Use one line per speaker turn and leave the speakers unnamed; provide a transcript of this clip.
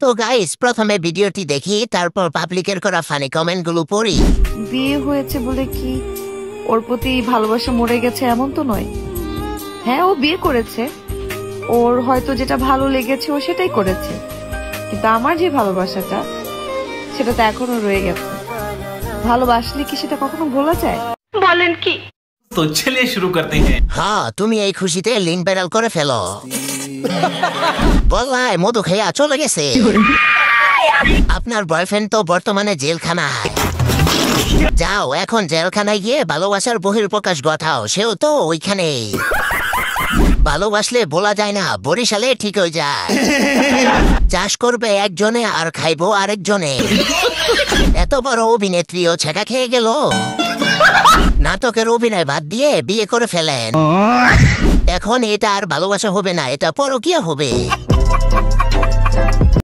তো গাইস, প্রথমে ভিডিওটি দেখি, তারপর পাবলিকের করা ফানি কমেন্টগুলো পড়ি।
বিয়ে হয়েছে বলে কি ওর প্রতি ভালোবাসা মরে গেছে এমন তো নয়। হ্যাঁ, ও বিয়ে করেছে, ওর হয়তো যেটা ভালো লেগেছে ও সেটাই করেছে, কিন্তু আমার যে ভালোবাসাটা সেটা তো এখনো রয়ে গেছে। ভালোবাসলে কি সেটা কখনো ভোলা যায়? বলেন কি?
तो चलिए शुरू करते हैं।
হ্যাঁ, তুমি এই খুশিতে লিঙ্ক ভাইরাল করে ফেলো। বলাই মধু খেয়া চলে গেছে। আপনার বয়ফ্রেন্ড তো বর্তমানে জেলখানায়। যাও এখন জেলখানায় গিয়ে ভালোবাসার বহিঃপ্রকাশ ঘটাও, সেও তো ওইখানে। ভালোবাসলে বলা যায় না, বরিশালে ঠিক হয়ে যায়। চাষ করবে একজনে আর খাইবো আরেকজনে। এত বড় অভিনেত্রীও ছেঁকা খেয়ে গেল। নাটকের অভিনয় বাদ দিয়ে বিয়ে করে ফেলেন। এখন এটা আর ভালোবাসা হবে না, এটা পরকীয়া হবে।